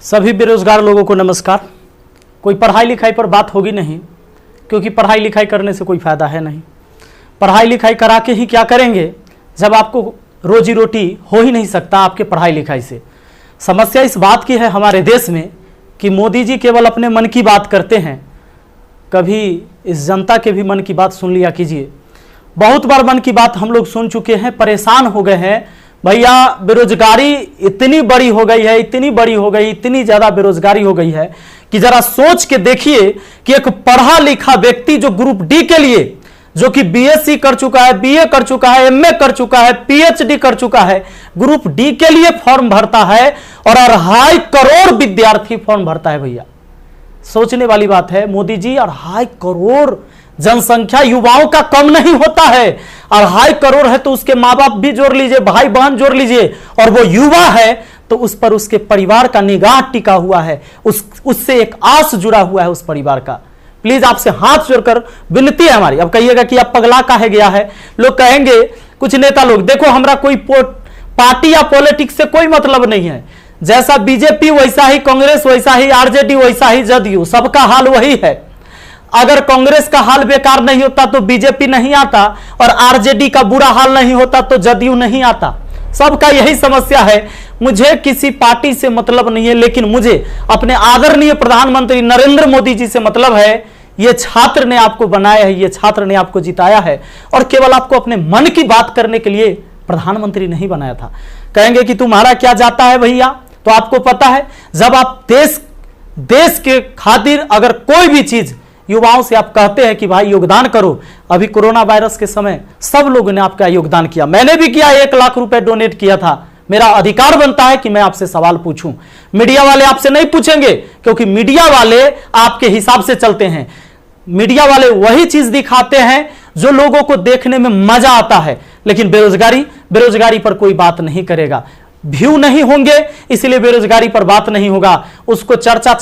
सभी बेरोजगार लोगों को नमस्कार। कोई पढ़ाई लिखाई पर बात होगी नहीं, क्योंकि पढ़ाई लिखाई करने से कोई फायदा है नहीं। पढ़ाई लिखाई करा के ही क्या करेंगे जब आपको रोजी रोटी हो ही नहीं सकता आपके पढ़ाई लिखाई से। समस्या इस बात की है हमारे देश में कि मोदी जी केवल अपने मन की बात करते हैं, कभी इस जनता के भी मन की बात सुन लिया कीजिए। बहुत बार मन की बात हम लोग सुन चुके हैं, परेशान हो गए हैं। भैया बेरोजगारी इतनी बड़ी हो गई है, इतनी बड़ी हो गई, इतनी ज्यादा बेरोजगारी हो गई है कि जरा सोच के देखिए कि एक पढ़ा लिखा व्यक्ति जो ग्रुप डी के लिए, जो कि बीएससी कर चुका है, बीए कर चुका है, एमए कर चुका है, पीएचडी कर चुका है, ग्रुप डी के लिए फॉर्म भरता है और 2.5 करोड़ विद्यार्थी फॉर्म भरता है। भैया सोचने वाली बात है, मोदी जी 2.5 करोड़ जनसंख्या युवाओं का कम नहीं होता है। 2.5 करोड़ है तो उसके माँ बाप भी जोड़ लीजिए, भाई बहन जोड़ लीजिए, और वो युवा है तो उस पर उसके परिवार का निगाह टिका हुआ है, उससे एक आस जुड़ा हुआ है उस परिवार का। प्लीज आपसे हाथ जोड़कर विनती है हमारी। अब कहिएगा कि अब पगला काहे गया है, लोग कहेंगे कुछ नेता लोग, देखो हमरा कोई पार्टी या पॉलिटिक्स से कोई मतलब नहीं है, जैसा बीजेपी वैसा ही कांग्रेस, वैसा ही आरजेडी, वैसा ही जदयू, सबका हाल वही है। अगर कांग्रेस का हाल बेकार नहीं होता तो बीजेपी नहीं आता, और आरजेडी का बुरा हाल नहीं होता तो जदयू नहीं आता। सबका यही समस्या है। मुझे किसी पार्टी से मतलब नहीं है, लेकिन मुझे अपने आदरणीय प्रधानमंत्री नरेंद्र मोदी जी से मतलब है। ये छात्र ने आपको बनाया है, ये छात्र ने आपको जिताया है, और केवल आपको अपने मन की बात करने के लिए प्रधानमंत्री नहीं बनाया था। कहेंगे कि तुम्हारा क्या जाता है भैया, तो आपको पता है जब आप देश के खातिर अगर कोई भी चीज युवाओं से आप कहते हैं कि भाई योगदान करो, अभी कोरोना वायरस के समय सब लोगों ने आपका योगदान किया, मैंने भी किया, 1 लाख रुपए डोनेट किया था। मेरा अधिकार बनता है कि मैं आपसे सवाल पूछूं। मीडिया वाले आपसे नहीं पूछेंगे, क्योंकि मीडिया वाले आपके हिसाब से चलते हैं। मीडिया वाले वही चीज दिखाते हैं जो लोगों को देखने में मजा आता है, लेकिन बेरोजगारी पर कोई बात नहीं करेगा। व्यू नहीं होंगे इसलिए बेरोजगारी पर बात नहीं होगा। उसको चर्चा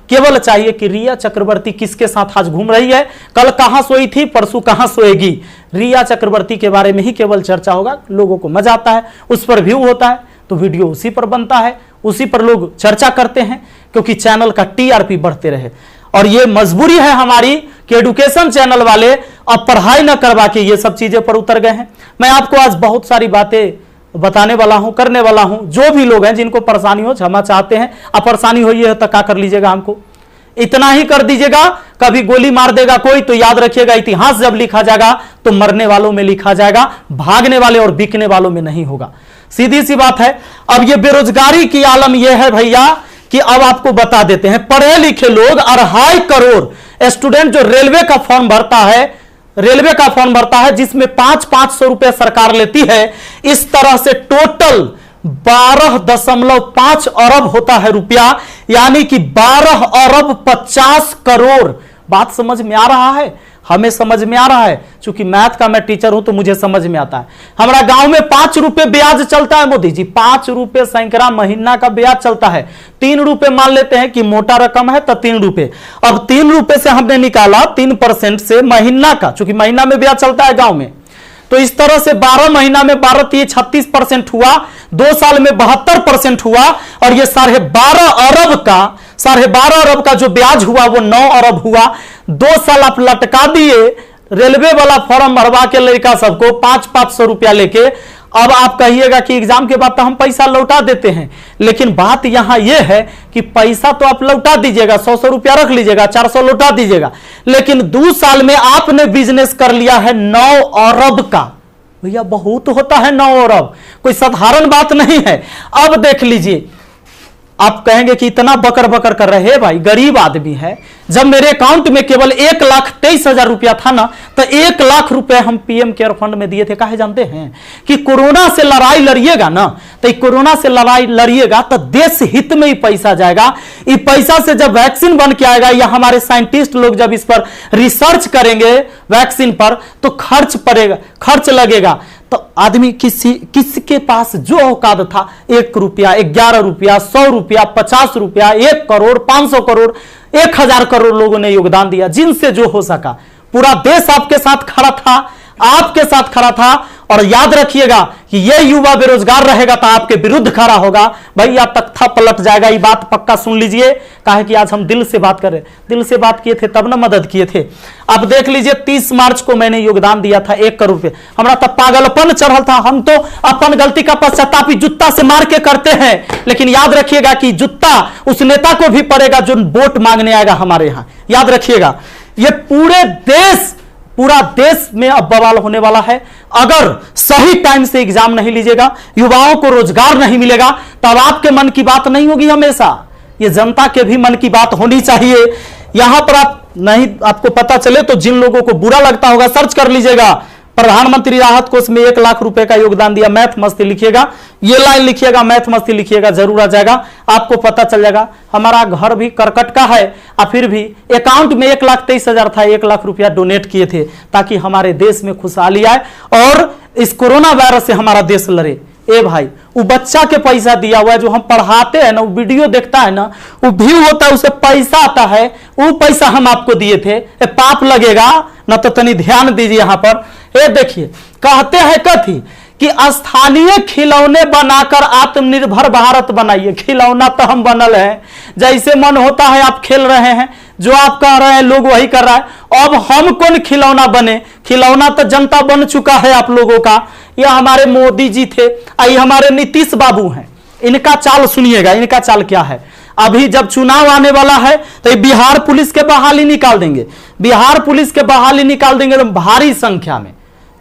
केवल चाहिए कि रिया चक्रवर्ती किसके साथ आज घूम रही है, कल कहां सोई थी, परसों कहां सोएगी। रिया चक्रवर्ती के बारे में ही केवल चर्चा होगा। लोगों को मजा आता है, उस पर व्यू होता है तो वीडियो उसी पर बनता है, उसी पर लोग चर्चा करते हैं, क्योंकि चैनल का टीआरपी बढ़ते रहे। और ये मजबूरी है हमारी कि एडुकेशन चैनल वाले अब पढ़ाई न करवा के ये सब चीजें पर उतर गए हैं। मैं आपको आज बहुत सारी बातें बताने वाला हूं, करने वाला हूं। जो भी लोग हैं जिनको परेशानी हो, क्षमा चाहते हैं। अब परेशानी हुई है तो क्या कर लीजिएगा, हमको इतना ही कर दीजिएगा। कभी गोली मार देगा कोई तो याद रखिएगा, इतिहास जब लिखा जाएगा तो मरने वालों में लिखा जाएगा, भागने वाले और बिकने वालों में नहीं होगा। सीधी सी बात है। अब ये बेरोजगारी की आलम यह है भैया कि अब आपको बता देते हैं, पढ़े लिखे लोग 2.5 करोड़ स्टूडेंट जो रेलवे का फॉर्म भरता है, जिसमें 500 रुपए सरकार लेती है। इस तरह से टोटल 12.5 अरब होता है रुपया, यानी कि 12 अरब 50 करोड़। बात समझ में आ रहा है? हमें समझ में आ रहा है, क्योंकि मैथ का मैं टीचर हूं तो मुझे समझ में आता है। हमारा गांव में 5 रुपए ब्याज चलता है मोदी जी, 5 रुपए सैकड़ा महीना का ब्याज चलता है। 3 रुपए मान लेते हैं कि मोटा रकम है तो 3 रुपए। अब 3 रुपए से हमने निकाला 3% से महीना का, क्योंकि महीना में ब्याज चलता है गांव में, तो इस तरह से 12 महीना में 12 36% हुआ, 2 साल में 72% हुआ, और ये 12.5 अरब का जो ब्याज हुआ वो 9 अरब हुआ। 2 साल आप लटका दिए रेलवे वाला फॉर्म भरवा के लड़का सबको 500 रुपया लेके। अब आप कहिएगा कि एग्जाम के बाद तो हम पैसा लौटा देते हैं, लेकिन बात यहां यह है कि पैसा तो आप लौटा दीजिएगा, 100 रुपया रख लीजिएगा, 400 लौटा दीजिएगा, लेकिन 2 साल में आपने बिजनेस कर लिया है 9 अरब का। भैया बहुत होता है 9 अरब, कोई साधारण बात नहीं है। अब देख लीजिए, आप कहेंगे कि इतना बकर बकर कर रहे हैं, भाई गरीब आदमी है। जब मेरे अकाउंट में केवल 1,23,000 रुपया था ना, तो 1 लाख रुपए हम पीएम केयर फंड में दिए थे। काहे जानते हैं कि कोरोना से लड़ाई लड़िएगा ना, तो कोरोना से लड़ाई लड़िएगा तो देश हित में ही पैसा जाएगा। इस पैसा से जब वैक्सीन बन के आएगा, या हमारे साइंटिस्ट लोग जब इस पर रिसर्च करेंगे वैक्सीन पर, तो खर्च लगेगा। तो आदमी किसके पास जो औकात था, 1 रुपया, 11 रुपया, 100 रुपया, 50 रुपया, 1 करोड़, 500 करोड़, 1000 करोड़ लोगों ने योगदान दिया, जिनसे जो हो सका। पूरा देश आपके साथ खड़ा था। आपके साथ खड़ा था। और याद रखिएगा कि यह युवा बेरोजगार रहेगा तो आपके विरुद्ध खड़ा होगा, भैया तख्ता पलट जाएगा। ये बात पक्का सुन लीजिए। कहा कि आज हम दिल से बात कर रहे, दिल से बात किए थे तब ना मदद किए थे। अब देख लीजिए 30 मार्च को मैंने योगदान दिया था 1 करोड़ रुपए। हमारा तब पागलपन चढ़ल था। हम तो अपन गलती का पश्चाताप जूता से मार के करते हैं, लेकिन याद रखिएगा कि जूता उस नेता को भी पड़ेगा जो वोट मांगने आएगा हमारे यहां। याद रखिएगा, ये पूरा देश में अब बवाल होने वाला है। अगर सही टाइम से एग्जाम नहीं लीजिएगा, युवाओं को रोजगार नहीं मिलेगा, तब आपके मन की बात नहीं होगी। हमेशा ये जनता के भी मन की बात होनी चाहिए। यहां पर आपको पता चले तो जिन लोगों को बुरा लगता होगा सर्च कर लीजिएगा। प्रधानमंत्री राहत कोष में 1 लाख रुपए का योगदान दिया। मैथ मस्ती लिखिएगा, ये लाइन लिखिएगा, मैथ मस्ती लिखिएगा, जरूर आ जाएगा, आपको पता चल जाएगा। हमारा घर भी करकट का है और फिर भी अकाउंट में 1,23,000 था, 1 लाख रुपया डोनेट किए थे ताकि हमारे देश में खुशहाली आए और इस कोरोना वायरस से हमारा देश लड़े। ए भाई, वो बच्चा के पैसा दिया हुआ है, जो हम पढ़ाते हैं ना, वो वीडियो देखता है ना, वो व्यू होता है, उसे पैसा आता है, वो पैसा हम आपको दिए थे। पाप लगेगा ना, तो तनी ध्यान दीजिए यहां पर। ये देखिए, कहते हैं कथी कि स्थानीय खिलौने बनाकर आत्मनिर्भर भारत बनाइए। खिलौना तो हम बनल है, जैसे मन होता है आप खेल रहे हैं, जो आप कह रहे हैं लोग वही कर रहा है। अब हम कौन खिलौना बने? खिलौना तो जनता बन चुका है आप लोगों का। यह हमारे मोदी जी थे, ये हमारे नीतीश बाबू हैं। इनका चाल सुनिएगा, इनका चाल क्या है। अभी जब चुनाव आने वाला है तो बिहार पुलिस के बहाली निकाल देंगे। बिहार पुलिस के बहाली निकाल देंगे तो भारी संख्या में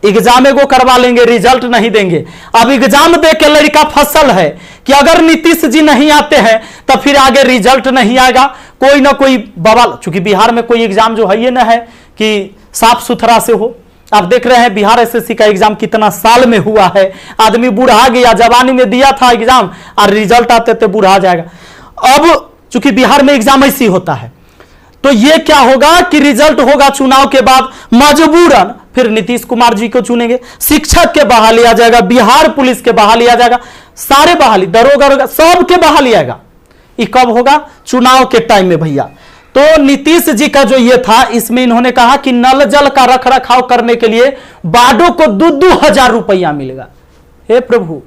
एग्जाम को करवा लेंगे, रिजल्ट नहीं देंगे। अब एग्जाम दे के लड़का फसल है कि अगर नीतीश जी नहीं आते हैं तो फिर आगे रिजल्ट नहीं आएगा, कोई ना कोई बवाल। चूंकि बिहार में कोई एग्जाम जो है ये ना है कि साफ सुथरा से हो। आप देख रहे हैं बिहार एसएससी का एग्जाम कितना साल में हुआ है। आदमी बूढ़ा गया, जवानी में दिया था एग्जाम और रिजल्ट आते थे बूढ़ा जाएगा। अब चूंकि बिहार में एग्जाम ऐसी होता है तो ये क्या होगा कि रिजल्ट होगा चुनाव के बाद मजबूरन फिर नीतीश कुमार जी को चुनेंगे। शिक्षक के बहाली आ जाएगा, बिहार पुलिस के बहाली आ जाएगा, सारे बहाली, दरोगा सब के बहाली आएगा। ये कब होगा? चुनाव के टाइम में भैया। तो नीतीश जी का जो ये था, इसमें इन्होंने कहा कि नल जल का रख रखाव करने के लिए वार्डों को 2-2 हजार रुपया मिलेगा। हे प्रभु,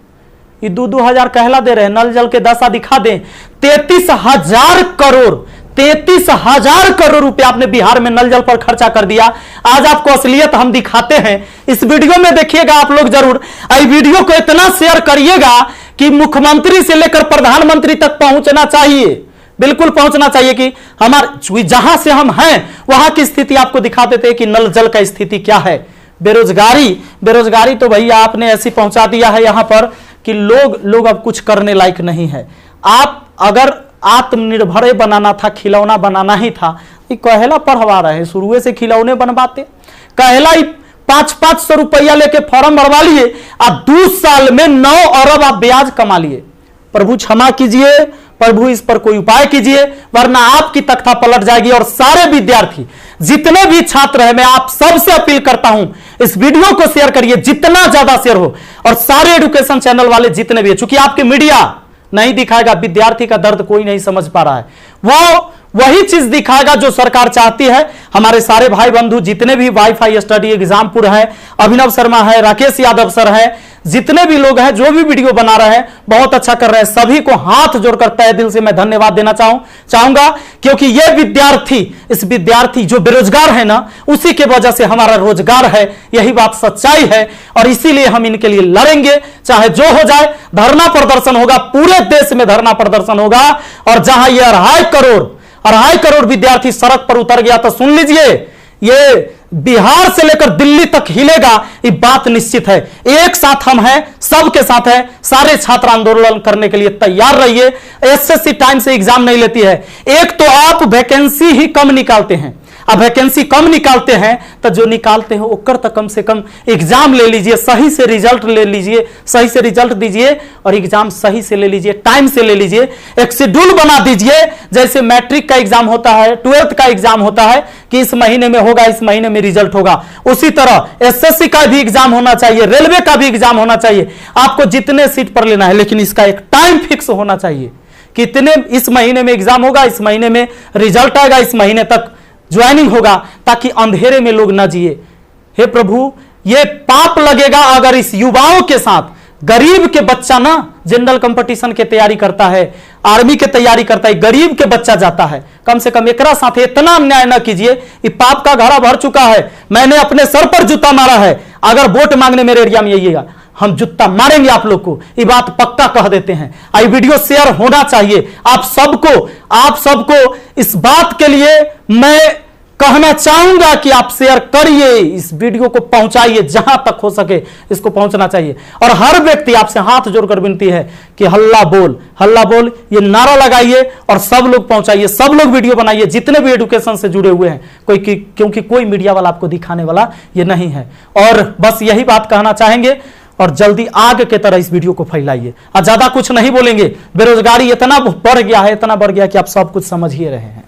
ये 2-2 हजार कहला दे रहे हैं, नल जल के दशा दिखा दें। 33,000 करोड़ 33,000 करोड़ रुपए आपने बिहार में नल जल पर खर्चा कर दिया। आज आपको असलियत हम दिखाते हैं, इस वीडियो में देखिएगा आप लोग जरूर। इस वीडियो को इतना शेयर करिएगा कि मुख्यमंत्री से लेकर प्रधानमंत्री तक पहुंचना चाहिए, बिल्कुल पहुंचना चाहिए कि हमारे जहां से हम हैं वहां की स्थिति आपको दिखा देते हैं कि नल जल का स्थिति क्या है। बेरोजगारी तो भैया आपने ऐसी पहुंचा दिया है यहां पर कि लोग अब कुछ करने लायक नहीं है। आप अगर आत्मनिर्भर बनाना था, खिलौना बनाना ही था, ये कहेला पढ़वा रहे हैं, शुरू से खिलौने बनवाते। कहेला 500 रुपया लेके फॉर्म भरवा लिए और 2 साल में 9 अरब आप ब्याज कमा लिए। प्रभु क्षमा कीजिए, प्रभु इस पर कोई उपाय कीजिए, वरना आपकी तख्ता पलट जाएगी। और सारे विद्यार्थी, जितने भी छात्र हैं, मैं आप सबसे अपील करता हूं, इस वीडियो को शेयर करिए, जितना ज्यादा शेयर हो। और सारे एजुकेशन चैनल वाले जितने भी है, चूंकि आपके मीडिया नहीं दिखाएगा, विद्यार्थी का दर्द कोई नहीं समझ पा रहा है, वो वही चीज दिखाएगा जो सरकार चाहती है। हमारे सारे भाई बंधु जितने भी वाईफाई स्टडी एग्जामपुर है, अभिनव शर्मा है, राकेश यादव सर है, जितने भी लोग हैं जो भी वीडियो बना रहे हैं बहुत अच्छा कर रहे हैं, सभी को हाथ जोड़कर तहे दिल से मैं धन्यवाद देना चाहूंगा। क्योंकि ये विद्यार्थी जो बेरोजगार है ना, उसी के वजह से हमारा रोजगार है, यही बात सच्चाई है। और इसीलिए हम इनके लिए लड़ेंगे, चाहे जो हो जाए। धरना प्रदर्शन होगा, पूरे देश में धरना प्रदर्शन होगा। और जहां ये 2.5 करोड़ विद्यार्थी सड़क पर उतर गया तो सुन लीजिए, ये बिहार से लेकर दिल्ली तक हिलेगा, ये बात निश्चित है। एक साथ हम हैं, सबके साथ हैं। सारे छात्र आंदोलन करने के लिए तैयार रहिए। एसएससी टाइम से एग्जाम नहीं लेती है। एक तो आप वैकेंसी ही कम निकालते हैं, अब वैकेंसी कम निकालते हैं तो जो निकालते हैं ओकर तक कम से कम एग्जाम ले लीजिए, सही से रिजल्ट ले लीजिए, सही से रिजल्ट दीजिए और एग्जाम सही से ले लीजिए, टाइम से ले लीजिए। एक शेड्यूल बना दीजिए, जैसे मैट्रिक का एग्जाम होता है, 12th का एग्जाम होता है कि इस महीने में होगा, इस महीने में रिजल्ट होगा। उसी तरह एसएससी का भी एग्जाम होना चाहिए, रेलवे का भी एग्जाम होना चाहिए। आपको जितने सीट पर लेना है, लेकिन इसका एक टाइम फिक्स होना चाहिए। कितने इस महीने में एग्जाम होगा, इस महीने में रिजल्ट आएगा, इस महीने तक ज्वाइनिंग होगा, ताकि अंधेरे में लोग ना जिए। हे प्रभु, ये पाप लगेगा अगर इस युवाओं के साथ गरीब के बच्चा ना जनरल कंपटीशन के तैयारी करता है, आर्मी के तैयारी करता है, गरीब के बच्चा जाता है। कम से कम एकरा साथ इतना अन्याय ना कीजिए। ये पाप का घड़ा भर चुका है। मैंने अपने सर पर जूता मारा है। अगर वोट मांगने मेरे एरिया में आइएगा, हम जूता मारेंगे आप लोग को, ये बात पक्का कह देते हैं। आई वीडियो शेयर होना चाहिए। आप सबको इस बात के लिए मैं कहना चाहूंगा कि आप शेयर करिए, इस वीडियो को पहुंचाइए, जहां तक हो सके इसको पहुंचना चाहिए। और हर व्यक्ति आपसे हाथ जोड़कर विनती है कि हल्ला बोल ये नारा लगाइए और सब लोग पहुंचाइए, सब लोग वीडियो बनाइए, जितने भी एजुकेशन से जुड़े हुए हैं। क्योंकि कोई मीडिया वाला आपको दिखाने वाला ये नहीं है। और बस यही बात कहना चाहेंगे और जल्दी आग के तरह इस वीडियो को फैलाइए। और ज्यादा कुछ नहीं बोलेंगे। बेरोजगारी इतना बढ़ गया है कि आप सब कुछ समझ ही रहे हैं।